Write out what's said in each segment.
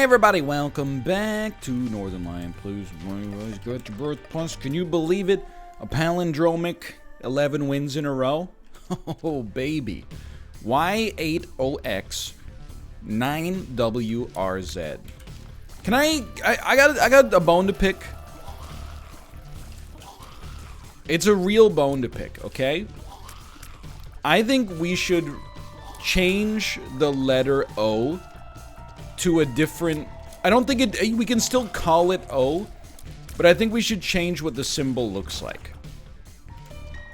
Hey everybody, welcome back to Northernlion. Please, got your birth plus. Can you believe it? A palindromic 11 wins in a row? Oh baby. Y8OX 9WRZ. Can I got a bone to pick. It's a real bone to pick, okay? I think we should change the letter O to a different... I don't think we can still call it O, but I think we should change what the symbol looks like.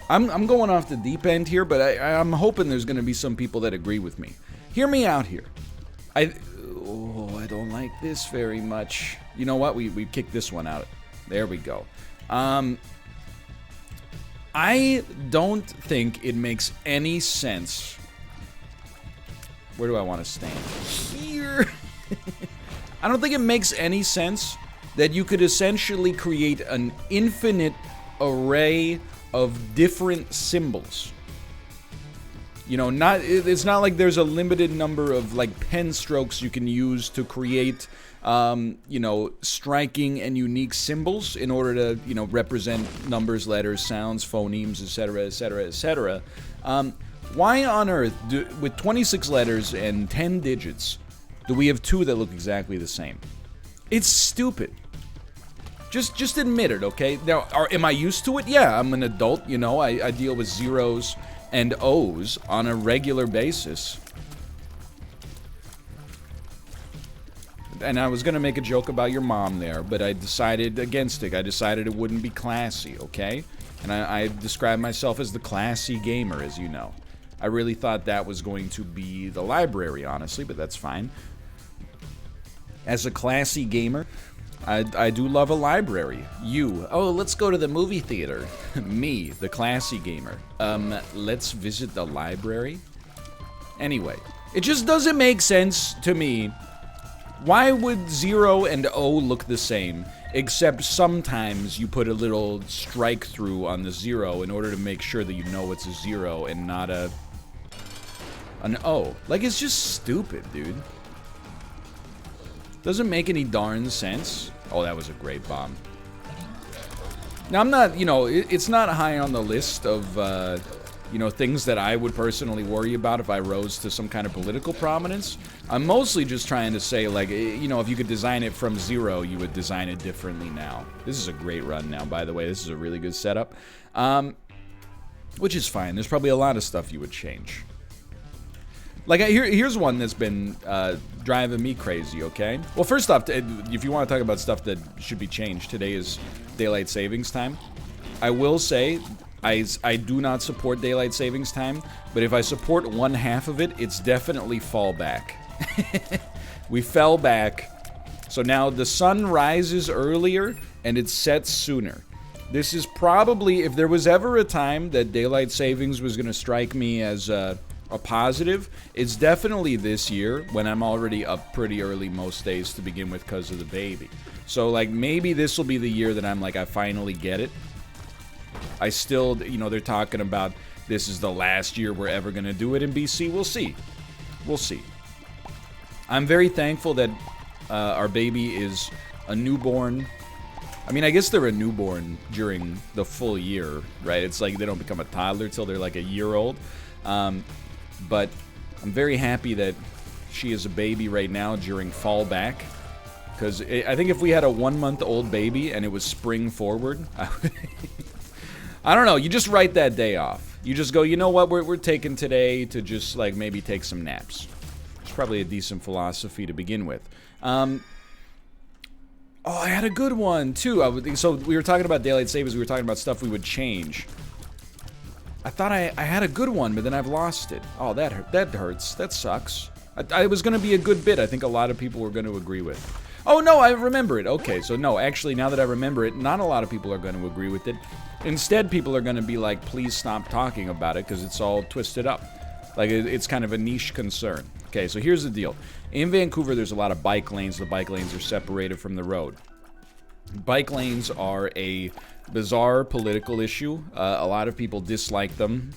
I'm going off the deep end here, but I'm hoping there's going to be some people that agree with me. Hear me out here. I don't like this very much. You know what? We kicked this one out. There we go. I don't think it makes any sense. Where do I want to stand? Here. I don't think it makes any sense that you could essentially create an infinite array of different symbols. You know, it's not like there's a limited number of like pen strokes you can use to create you know, striking and unique symbols in order to, you know, represent numbers, letters, sounds, phonemes, etc., etc., etc. Why on earth, with 26 letters and 10 digits, do we have two that look exactly the same? It's stupid. Just admit it, okay? Now, am I used to it? Yeah, I'm an adult, you know. I deal with zeros and O's on a regular basis. And I was gonna make a joke about your mom there, but I decided against it. I decided it wouldn't be classy, okay? And I describe myself as the classy gamer, as you know. I really thought that was going to be the library, honestly, but that's fine. As a classy gamer, I do love a library. Oh, let's go to the movie theater. Me, the classy gamer. Let's visit the library? Anyway, it just doesn't make sense to me. Why would 0 and O look the same, except sometimes you put a little strike through on the 0 in order to make sure that you know it's a 0 and not an O. Like, it's just stupid, dude. Doesn't make any darn sense. Oh, that was a great bomb. Now, I'm not, you know, it's not high on the list of, you know, things that I would personally worry about if I rose to some kind of political prominence. I'm mostly just trying to say, like, you know, if you could design it from 0, you would design it differently now. This is a great run now, by the way. This is a really good setup. Which is fine. There's probably a lot of stuff you would change. Like, here's one that's been driving me crazy, okay? Well, first off, if you want to talk about stuff that should be changed, today is daylight savings time. I will say, I do not support daylight savings time, but if I support one half of it, it's definitely fall back. We fell back, so now the sun rises earlier and it sets sooner. This is probably, if there was ever a time that daylight savings was going to strike me as a positive, it's definitely this year, when I'm already up pretty early most days to begin with because of the baby. So, like, maybe this will be the year that I'm like, I finally get it. I still, you know, they're talking about this is the last year we're ever going to do it in BC. We'll see. We'll see. I'm very thankful that our baby is a newborn. I mean, I guess they're a newborn during the full year, right? It's like they don't become a toddler till they're like a year old. But I'm very happy that she is a baby right now during fall back. Because I think if we had a 1-month-old baby and it was spring forward, I don't know, you just write that day off. You just go, you know what, we're taking today to just, like, maybe take some naps. It's probably a decent philosophy to begin with. Oh, I had a good one, too. So we were talking about daylight savings, we were talking about stuff we would change. I thought I had a good one, but then I've lost it. Oh, that hurts. That sucks. I was going to be a good bit. I think a lot of people were going to agree with. Oh, no, I remember it. Okay, so no, actually, now that I remember it, not a lot of people are going to agree with it. Instead, people are going to be like, please stop talking about it, because it's all twisted up. Like, it's kind of a niche concern. Okay, so here's the deal. In Vancouver, there's a lot of bike lanes. The bike lanes are separated from the road. Bike lanes are a bizarre political issue. A lot of people dislike them.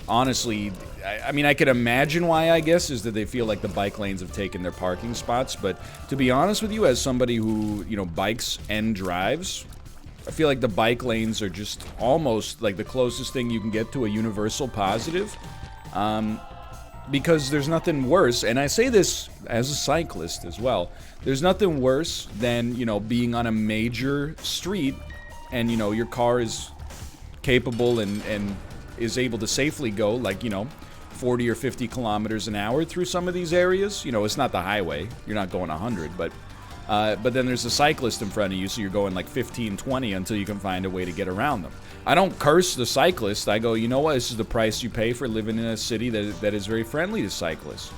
honestly, I mean, I could imagine why, I guess, is that they feel like the bike lanes have taken their parking spots. But to be honest with you, as somebody who, you know, bikes and drives, I feel like the bike lanes are just almost like the closest thing you can get to a universal positive. Because there's nothing worse, and I say this as a cyclist as well, there's nothing worse than, you know, being on a major street and, you know, your car is capable and is able to safely go, like, you know, 40 or 50 kilometers an hour through some of these areas. You know, it's not the highway. You're not going 100, but then there's a cyclist in front of you, so you're going like 15, 20 until you can find a way to get around them. I don't curse the cyclist. I go, you know what? This is the price you pay for living in a city that is very friendly to cyclists.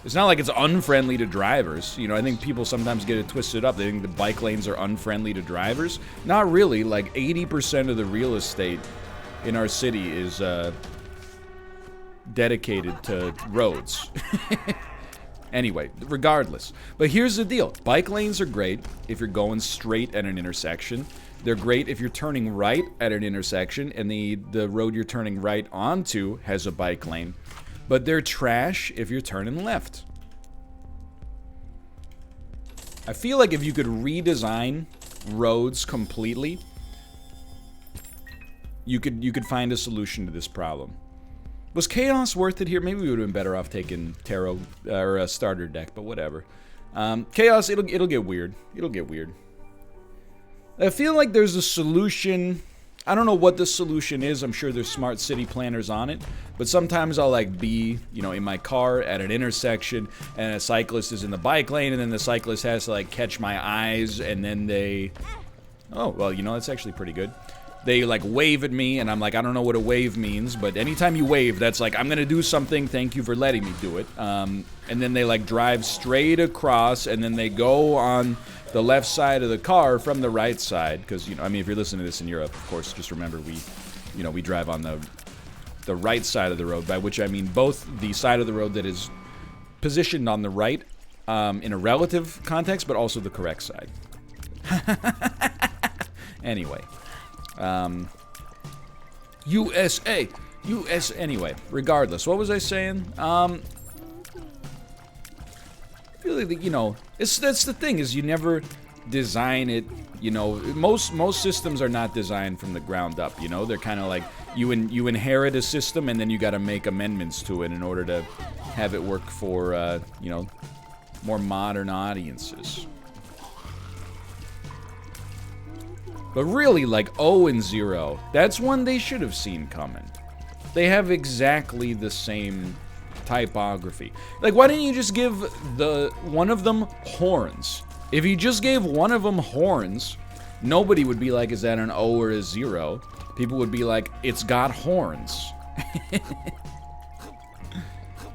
It's not like it's unfriendly to drivers. You know, I think people sometimes get it twisted up. They think the bike lanes are unfriendly to drivers. Not really. Like 80% of the real estate in our city is dedicated to roads. Anyway, regardless. But here's the deal. Bike lanes are great if you're going straight at an intersection. They're great if you're turning right at an intersection and the road you're turning right onto has a bike lane. But they're trash if you're turning left. I feel like if you could redesign roads completely, you could find a solution to this problem. Was Chaos worth it here? Maybe we would have been better off taking Tarot or a starter deck, but whatever. Chaos, it'll get weird. It'll get weird. I feel like there's a solution. I don't know what the solution is. I'm sure there's smart city planners on it. But sometimes I'll like be, you know, in my car at an intersection and a cyclist is in the bike lane and then the cyclist has to like catch my eyes and then they... Oh, well, you know, that's actually pretty good. They like wave at me and I'm like, I don't know what a wave means, but anytime you wave, that's like, I'm gonna do something, thank you for letting me do it. And then they like drive straight across and then they go on the left side of the car from the right side, because, you know, I mean, if you're listening to this in Europe, of course, just remember we drive on the right side of the road, by which I mean both the side of the road that is positioned on the right in a relative context, but also the correct side. Anyway, USA, anyway, regardless, what was I saying? Really, you know, that's the thing, is you never design it, you know, most systems are not designed from the ground up, you know, they're kind of like, you inherit a system and then you gotta make amendments to it in order to have it work for, you know, more modern audiences. But really, like, 0 and 0, that's one they should have seen coming. They have exactly the same typography. Like, why didn't you just give one of them horns? If you just gave one of them horns, nobody would be like, is that an O or a 0? People would be like, it's got horns.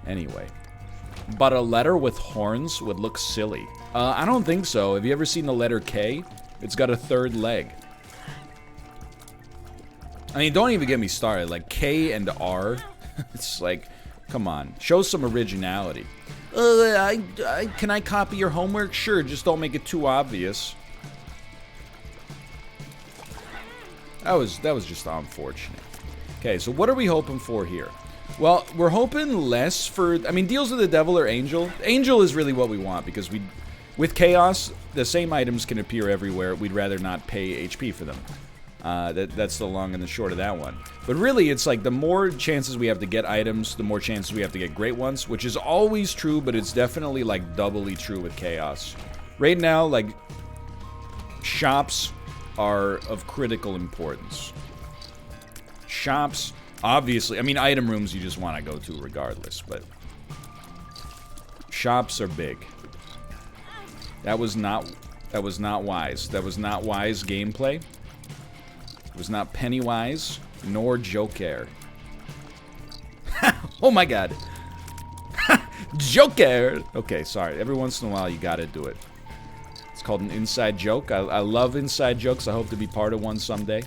Anyway. But a letter with horns would look silly. I don't think so. Have you ever seen the letter K? It's got a third leg. I mean, don't even get me started. Like, K and R, it's like, come on. Show some originality. Can I copy your homework? Sure, just don't make it too obvious. That was just unfortunate. Okay, so what are we hoping for here? Well, we're hoping less for... I mean, deals with the devil or angel. Angel is really what we want, because with chaos, the same items can appear everywhere. We'd rather not pay HP for them. That's the long and the short of that one. But really, it's like the more chances we have to get items, the more chances we have to get great ones, which is always true, but it's definitely like doubly true with chaos. Right now, like, shops are of critical importance. Shops, obviously, I mean, item rooms you just want to go to regardless, but shops are big. That was not wise. That was not wise gameplay. It was not penny-wise, nor Joker. Oh my god. Joker! Okay, sorry. Every once in a while, you gotta do it. It's called an inside joke. I love inside jokes. I hope to be part of one someday.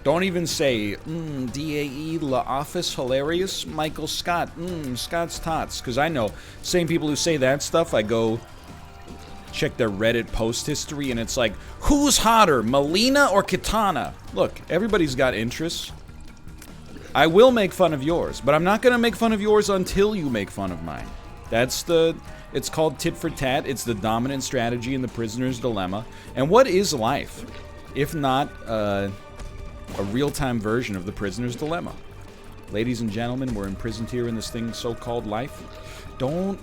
Don't even say, DAE, La Office, hilarious, Michael Scott, Scott's tots. Because I know, same people who say that stuff, I go, check their Reddit post history, and it's like, who's hotter, Melina or Kitana? Look, everybody's got interests. I will make fun of yours, but I'm not going to make fun of yours until you make fun of mine. It's called tit for tat. It's the dominant strategy in the prisoner's dilemma. And what is life, if not a real-time version of the prisoner's dilemma? Ladies and gentlemen, we're imprisoned here in this thing so-called life. Don't...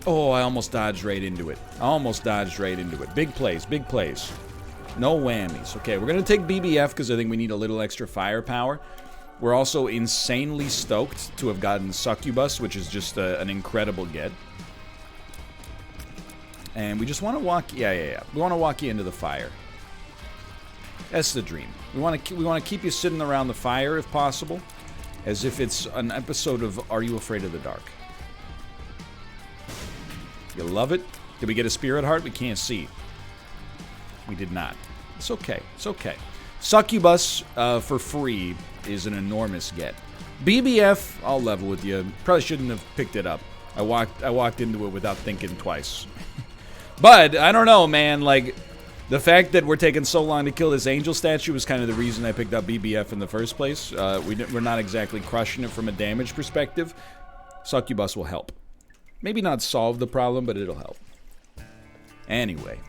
Oh, I almost dodged right into it. Big plays, big plays. No whammies. Okay, we're going to take BBF because I think we need a little extra firepower. We're also insanely stoked to have gotten Succubus, which is just an incredible get. And we just want to walk... Yeah. We want to walk you into the fire. That's the dream. We want to keep you sitting around the fire, if possible, as if it's an episode of Are You Afraid of the Dark? You love it? Did we get a spirit heart? We can't see. We did not. It's okay. It's okay. Succubus for free is an enormous get. BBF, I'll level with you. Probably shouldn't have picked it up. I walked into it without thinking twice. But I don't know, man. Like, the fact that we're taking so long to kill this angel statue was kind of the reason I picked up BBF in the first place. We're not exactly crushing it from a damage perspective. Succubus will help. Maybe not solve the problem, but it'll help. Anyway.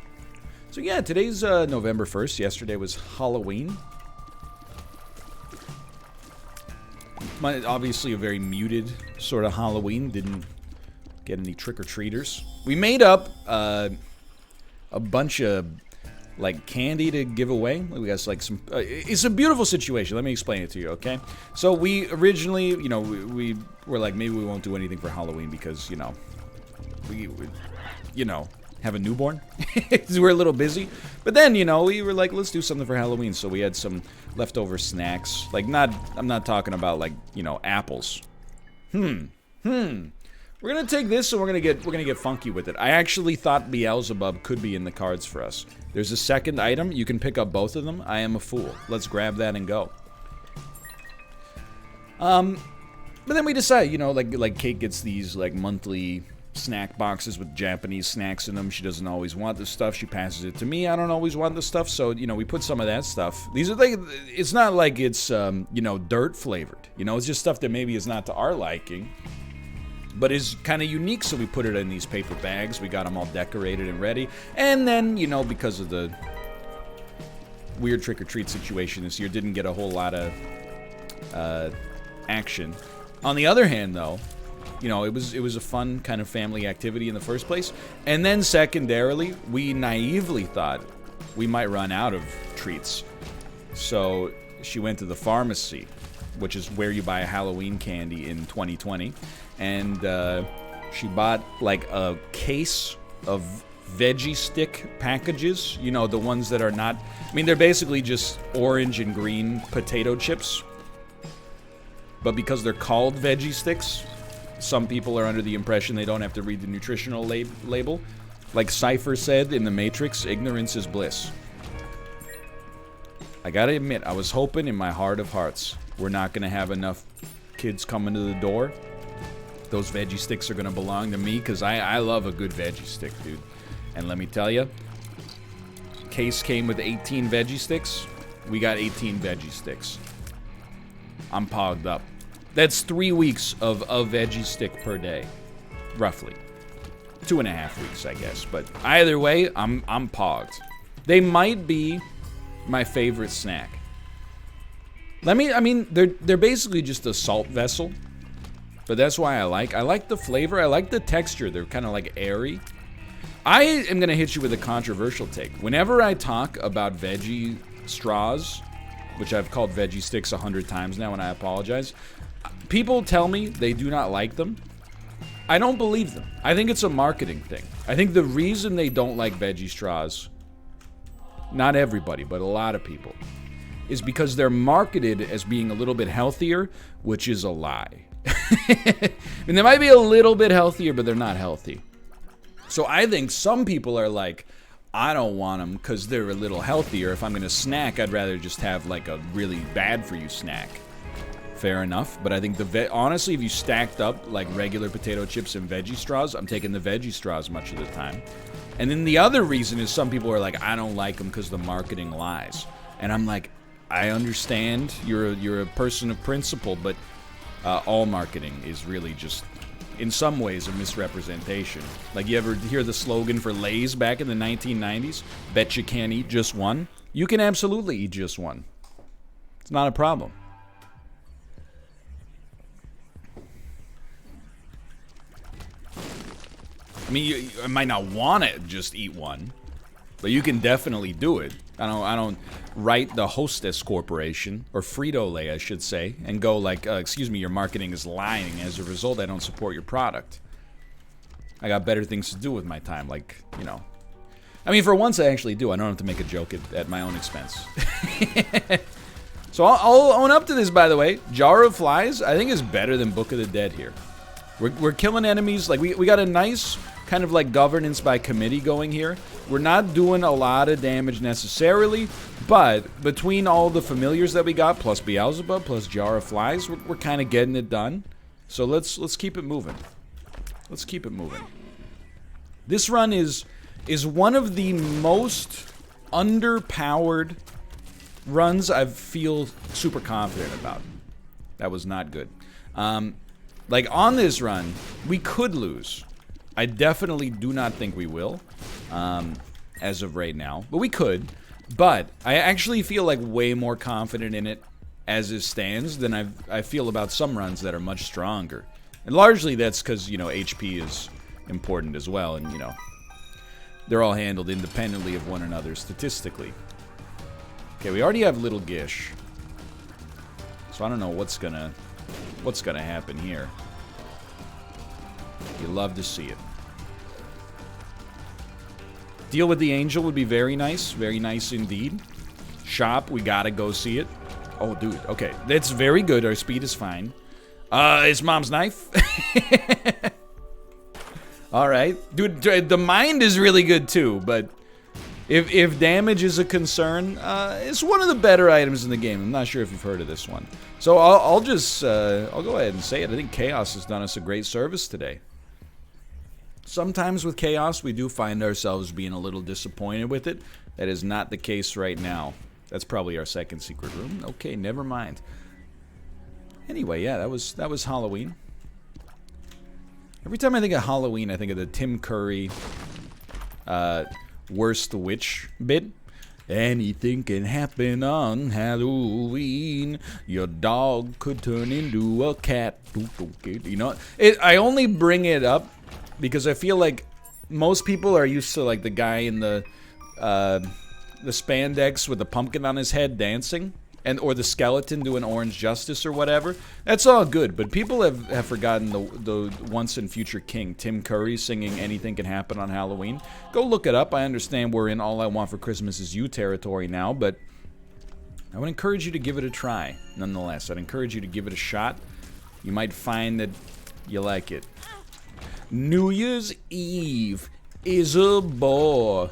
So yeah, today's November 1st. Yesterday was Halloween. Obviously a very muted sort of Halloween. Didn't get any trick-or-treaters. We made up a bunch of like candy to give away. We got like some... it's a beautiful situation. Let me explain it to you, okay? So we originally, you know, we were like, maybe we won't do anything for Halloween because, you know, we you know, have a newborn. We're a little busy. But then, you know, we were like, let's do something for Halloween. So we had some leftover snacks. Like, I'm not talking about, like, you know, apples. We're gonna take this and we're gonna get funky with it. I actually thought Beelzebub could be in the cards for us. There's a second item. You can pick up both of them. I am a fool. Let's grab that and go. But then we decide, you know, like Kate gets these like monthly snack boxes with Japanese snacks in them. She doesn't always want the stuff. She passes it to me. I don't always want the stuff. So, you know, we put some of that stuff. These are like, it's not like it's, you know, dirt flavored. You know, it's just stuff that maybe is not to our liking, but is kind of unique, so we put it in these paper bags. We got them all decorated and ready. And then, you know, because of the weird trick-or-treat situation this year, didn't get a whole lot of action. On the other hand, though, you know, it was a fun kind of family activity in the first place. And then secondarily, we naively thought we might run out of treats. So she went to the pharmacy, which is where you buy a Halloween candy in 2020. And she bought like a case of veggie stick packages. You know, the ones that are not... I mean, they're basically just orange and green potato chips. But because they're called veggie sticks, some people are under the impression they don't have to read the nutritional label. Like Cypher said in The Matrix, ignorance is bliss. I gotta admit, I was hoping in my heart of hearts we're not gonna have enough kids coming to the door. Those veggie sticks are gonna belong to me, because I love a good veggie stick, dude. And let me tell you, case came with 18 veggie sticks. We got 18 veggie sticks. I'm pogged up. That's 3 weeks of a veggie stick per day, roughly. 2.5 weeks, I guess. But either way, I'm pogged. They might be my favorite snack. I mean, they're basically just a salt vessel, but that's why I like the flavor. I like the texture. They're kind of like airy. I am gonna hit you with a controversial take. Whenever I talk about veggie straws, which I've called veggie sticks 100 times now, and I apologize, people tell me they do not like them. I don't believe them. I think it's a marketing thing. I think the reason they don't like veggie straws, not everybody, but a lot of people, is because they're marketed as being a little bit healthier, which is a lie. And they might be a little bit healthier, but they're not healthy. So I think some people are like, I don't want them because they're a little healthier. If I'm going to snack, I'd rather just have like a really bad for you snack. fair enough. But I think honestly, if you stacked up like regular potato chips and veggie straws, I'm taking the veggie straws much of the time. And then the other reason is some people are like, I don't like them because the marketing lies. And I'm like, I understand you're a person of principle, but all marketing is really just, in some ways, a misrepresentation. Like, you ever hear the slogan for Lay's back in the 1990s? Bet you can't eat just one. You can absolutely eat just one. It's not a problem. I mean, you might not want to just eat one, but you can definitely do it. I don't write the Hostess Corporation, or Frito-Lay, I should say, and go like, excuse me, your marketing is lying. As a result, I don't support your product. I got better things to do with my time, like, you know. I mean, for once, I actually do. I don't have to make a joke at my own expense. So I'll own up to this, by the way. Jar of Flies, I think, is better than Book of the Dead here. We're killing enemies. Like, we got a nice kind of like governance by committee going here. We're not doing a lot of damage necessarily, but between all the familiars that we got, plus Beelzebub, plus Jar of Flies, we're kind of getting it done. So let's keep it moving. Let's keep it moving. This run is one of the most underpowered runs I feel super confident about. That was not good. Like, on this run, we could lose. I definitely do not think we will, as of right now. But we could. But I actually feel like way more confident in it as it stands than I feel about some runs that are much stronger. And largely that's because, you know, HP is important as well. And, you know, they're all handled independently of one another statistically. Okay, we already have Little Gish. So I don't know what's gonna happen here. You love to see it. Deal with the Angel would be very nice indeed. Shop, we gotta go see it. Oh, dude, okay, that's very good. Our speed is fine. It's Mom's knife. All right, dude. The mind is really good too, but if damage is a concern, it's one of the better items in the game. I'm not sure if you've heard of this one. So I'll go ahead and say it. I think Chaos has done us a great service today. Sometimes with Chaos, we do find ourselves being a little disappointed with it. That is not the case right now. That's probably our second secret room. Okay, never mind. Anyway, yeah, that was Halloween. Every time I think of Halloween, I think of the Tim Curry Worst Witch bit. Anything can happen on Halloween. Your dog could turn into a cat. You know, I only bring it up because I feel like most people are used to like the guy in the spandex with the pumpkin on his head dancing, or the skeleton doing Orange Justice or whatever. That's all good, but people have forgotten the once and future king, Tim Curry, singing Anything Can Happen on Halloween. Go look it up. I understand we're in All I Want for Christmas Is You territory now, but I would encourage you to give it a try, nonetheless. I'd encourage you to give it a shot. You might find that you like it. New Year's Eve is a bore.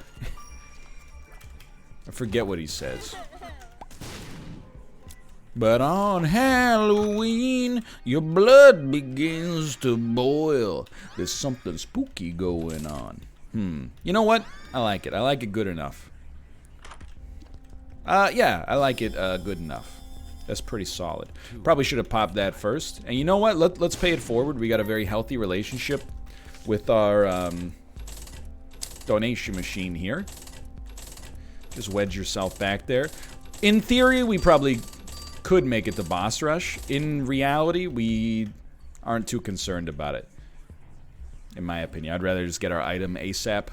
I forget what he says. But on Halloween, your blood begins to boil. There's something spooky going on. You know what? I like it. I like it good enough. Yeah, I like it good enough. That's pretty solid. Probably should have popped that first. And you know what? Let's pay it forward. We got a very healthy relationship with our donation machine here. Just wedge yourself back there. In theory, we probably could make it to boss rush. In reality, we aren't too concerned about it, in my opinion. I'd rather just get our item ASAP.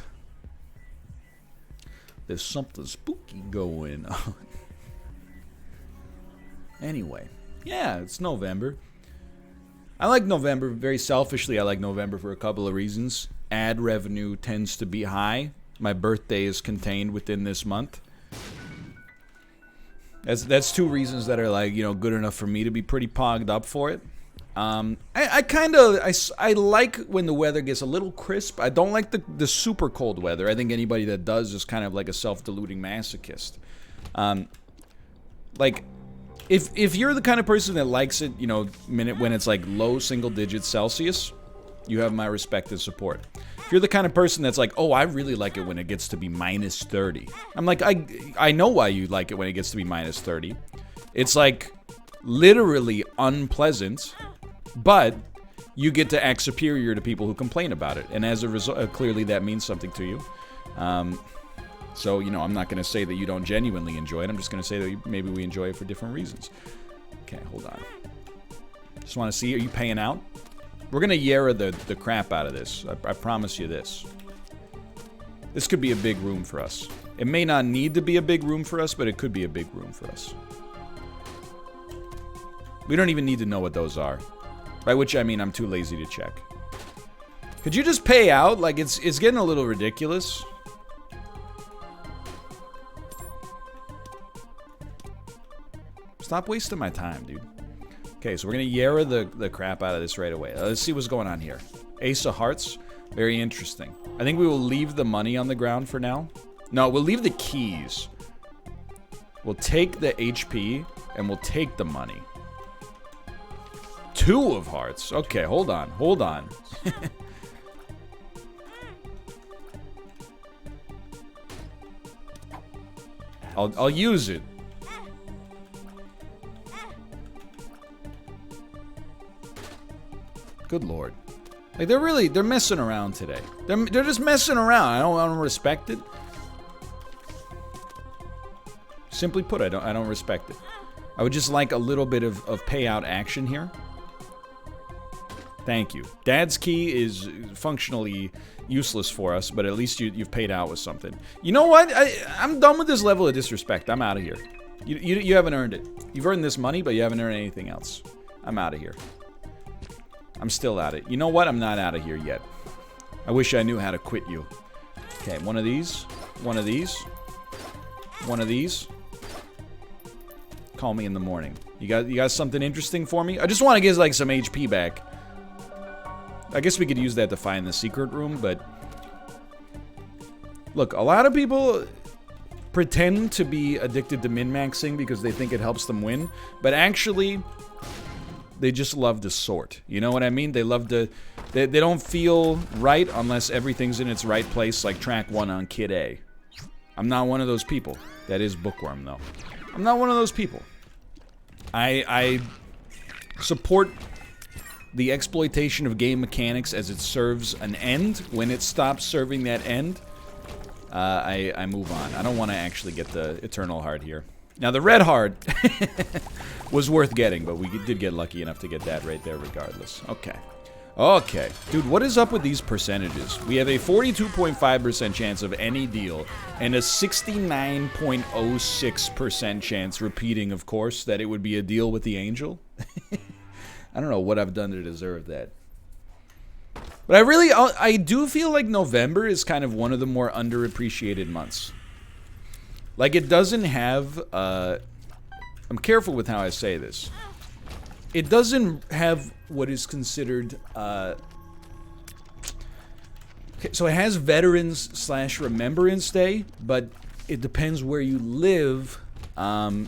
There's something spooky going on. Anyway, yeah, it's November. I like November. Very selfishly, I like November for a couple of reasons. Ad revenue tends to be high. My birthday is contained within this month. That's two reasons that are, like, you know, good enough for me to be pretty pogged up for it. I like when the weather gets a little crisp. I don't like the super cold weather. I think anybody that does is kind of like a self-deluding masochist. Like, If you're the kind of person that likes it, you know, when it's like low single digits Celsius, you have my respect and support. If you're the kind of person that's like, oh, I really like it when it gets to be minus 30. I'm like, I know why you like it when it gets to be minus 30. It's like literally unpleasant, but you get to act superior to people who complain about it. And as a result, clearly that means something to you. So, you know, I'm not going to say that you don't genuinely enjoy it. I'm just going to say that maybe we enjoy it for different reasons. Okay, hold on. Just want to see, are you paying out? We're going to Yara the crap out of this. I promise you this. This could be a big room for us. It may not need to be a big room for us, but it could be a big room for us. We don't even need to know what those are. By which I mean I'm too lazy to check. Could you just pay out? Like, it's getting a little ridiculous. Stop wasting my time, dude. Okay, so we're going to Yara the crap out of this right away. Let's see what's going on here. Ace of Hearts. Very interesting. I think we will leave the money on the ground for now. No, we'll leave the keys. We'll take the HP, and we'll take the money. 2 of Hearts. Okay, hold on. Hold on. I'll use it. Good lord. Like, they're messing around today. They're just messing around. I don't respect it. Simply put, I don't respect it. I would just like a little bit of payout action here. Thank you. Dad's key is functionally useless for us, but at least you've paid out with something. You know what? I'm done with this level of disrespect. I'm out of here. You haven't earned it. You've earned this money, but you haven't earned anything else. I'm out of here. I'm still at it. You know what? I'm not out of here yet. I wish I knew how to quit you. Okay, one of these. One of these. One of these. Call me in the morning. You got something interesting for me? I just want to get like some HP back. I guess we could use that to find the secret room, but look, a lot of people pretend to be addicted to min-maxing because they think it helps them win, but actually they just love to sort. You know what I mean? They love to... They don't feel right unless everything's in its right place, like track 1 on Kid A. I'm not one of those people. That is Bookworm, though. I'm not one of those people. I support the exploitation of game mechanics as it serves an end. When it stops serving that end, I move on. I don't want to actually get the Eternal Heart here. Now, the red heart was worth getting, but we did get lucky enough to get that right there regardless. Okay. Okay. Dude, what is up with these percentages? We have a 42.5% chance of any deal, and a 69.06% chance, repeating, of course, that it would be a deal with the angel. I don't know what I've done to deserve that. But I do feel like November is kind of one of the more underappreciated months. Like, it doesn't have, I'm careful with how I say this. It doesn't have what is considered, okay, so it has Veterans / Remembrance Day, but it depends where you live, the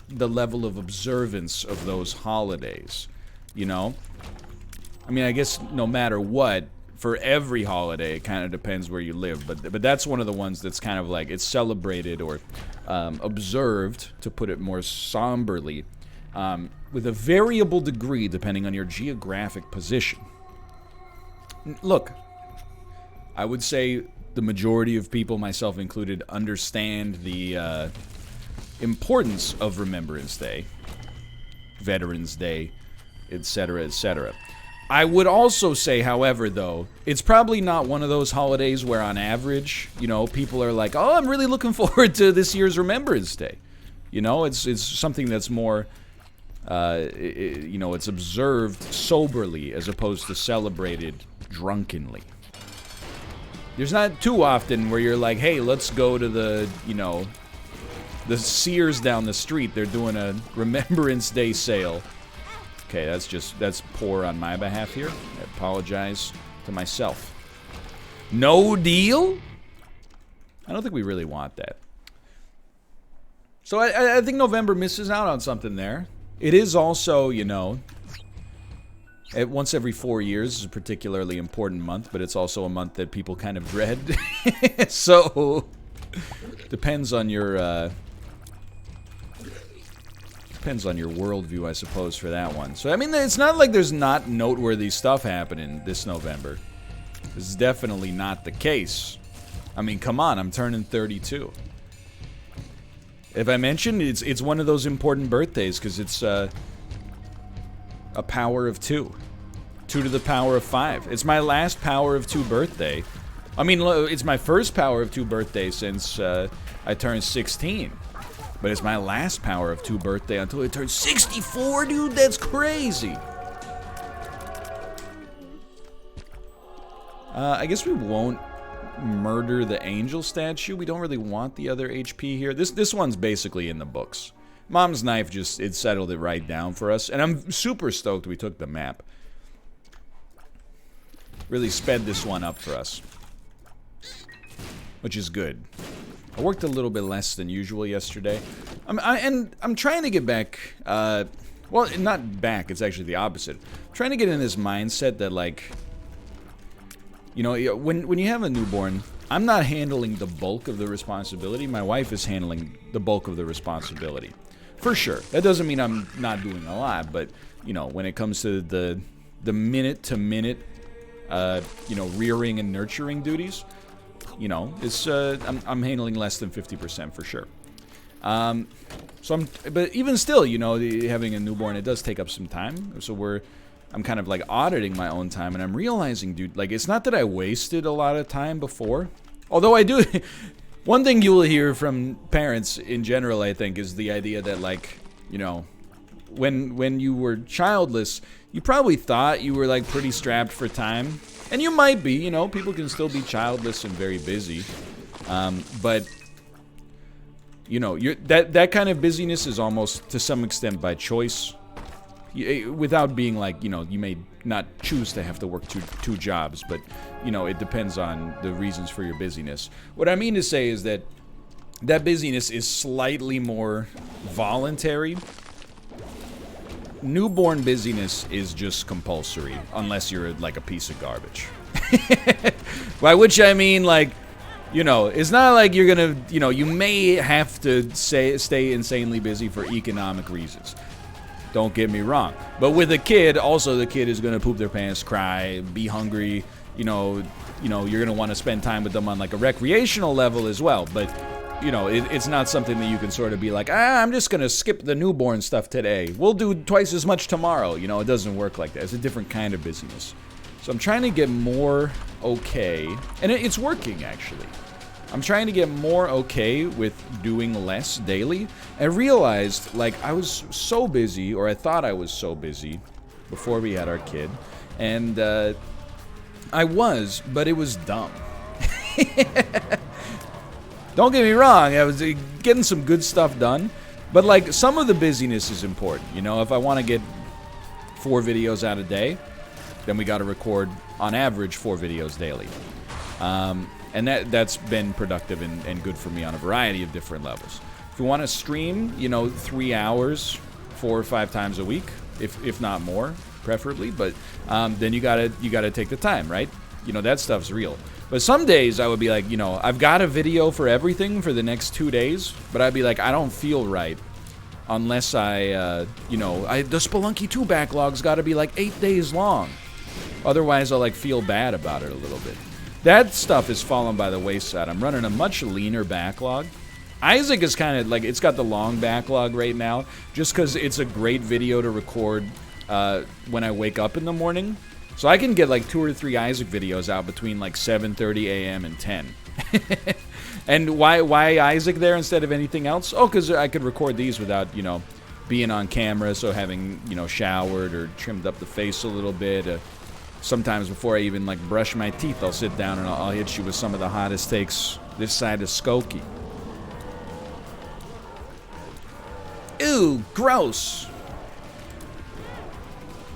level of observance of those holidays, you know? I mean, I guess no matter what, for every holiday, it kind of depends where you live, but that's one of the ones that's kind of like, it's celebrated or observed, to put it more somberly, with a variable degree depending on your geographic position. Look, I would say the majority of people, myself included, understand the importance of Remembrance Day, Veterans Day, etc., etc. I would also say, however, though, it's probably not one of those holidays where, on average, you know, people are like, oh, I'm really looking forward to this year's Remembrance Day. You know, it's something that's more, you know, it's observed soberly as opposed to celebrated drunkenly. There's not too often where you're like, hey, let's go to the, you know, the Sears down the street. They're doing a Remembrance Day sale. Okay, that's poor on my behalf here. I apologize to myself. No deal? I don't think we really want that. So I think November misses out on something there. It is also, you know, once every 4 years is a particularly important month, but it's also a month that people kind of dread. So, depends on your worldview, I suppose, for that one. So, I mean, it's not like there's not noteworthy stuff happening this November. This is definitely not the case. I mean, come on, I'm turning 32. If I mentioned, it's one of those important birthdays, because it's a power of 2. 2 to the power of 5. It's my last power of 2 birthday. I mean, it's my first power of 2 birthday since I turned 16. But it's my last power of 2 birthday until I turned 64, dude. That's crazy. I guess we won't murder the angel statue. We don't really want the other HP here. This one's basically in the books. Mom's knife it settled it right down for us, and I'm super stoked we took the map. Really sped this one up for us, which is good. I worked a little bit less than usual yesterday. I'm trying to get back, well, not back, it's actually the opposite. I'm trying to get in this mindset that, like, you know, when you have a newborn, I'm not handling the bulk of the responsibility. My wife is handling the bulk of the responsibility. For sure. That doesn't mean I'm not doing a lot, but, you know, when it comes to the minute-to-minute, you know, rearing and nurturing duties, you know, it's, I'm handling less than 50% for sure. But even still, you know, having a newborn, it does take up some time. So I'm kind of like auditing my own time, and I'm realizing, dude, like, it's not that I wasted a lot of time before. Although I do, one thing you will hear from parents in general, I think, is the idea that, like, you know, when you were childless, you probably thought you were, like, pretty strapped for time. And you might be, you know, people can still be childless and very busy. But, you know, that kind of busyness is almost, to some extent, by choice. Without being like, you know, you may not choose to have to work two jobs, but, you know, it depends on the reasons for your busyness. What I mean to say is that busyness is slightly more voluntary. Newborn busyness is just compulsory, unless you're like a piece of garbage. By which I mean, like, you know, it's not like you're gonna, you know, you may have to stay insanely busy for economic reasons. Don't get me wrong. But with a kid, also the kid is going to poop their pants, cry, be hungry. You know, you're going to want to spend time with them on like a recreational level as well. But, you know, it's not something that you can sort of be like, I'm just going to skip the newborn stuff today. We'll do twice as much tomorrow. You know, it doesn't work like that. It's a different kind of busyness. So I'm trying to get more okay. And it's working, actually. I'm trying to get more okay with doing less daily. I realized, like, I was so busy, or I thought I was so busy before we had our kid. And I was, but it was dumb. Don't get me wrong, I was getting some good stuff done. But, like, some of the busyness is important. You know, if I want to get 4 videos out a day, then we got to record, on average, 4 videos daily. And that's been productive and good for me on a variety of different levels. If you want to stream, you know, 3 hours, 4 or 5 times a week, if not more, preferably. But then you gotta take the time, right? You know, that stuff's real. But some days I would be like, you know, I've got a video for everything for the next 2 days, but I'd be like, I don't feel right unless you know, the Spelunky 2 backlog's got to be like 8 days long. Otherwise, I'll like feel bad about it a little bit. That stuff is fallen by the wayside. I'm running a much leaner backlog. Isaac is kind of like, it's got the long backlog right now, just because it's a great video to record when I wake up in the morning. So I can get like 2 or 3 Isaac videos out between like 7:30 a.m. and 10. And why Isaac there instead of anything else? Oh, because I could record these without, you know, being on camera, so having, you know, showered or trimmed up the face a little bit. Sometimes before I even like brush my teeth, I'll sit down and I'll hit you with some of the hottest takes this side of Skokie. Ew, gross.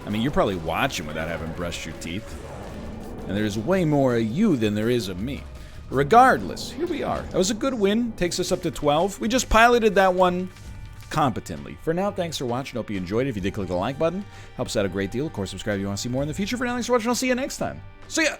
I mean, you're probably watching without having brushed your teeth. And there's way more of you than there is of me. regardless, here we are. That was a good win. Takes us up to 12. We just piloted that one competently. For now, thanks for watching. Hope you enjoyed it. If you did, click the like button. Helps out a great deal. Of course, subscribe if you want to see more in the future. For now, thanks for watching. I'll see you next time. See ya!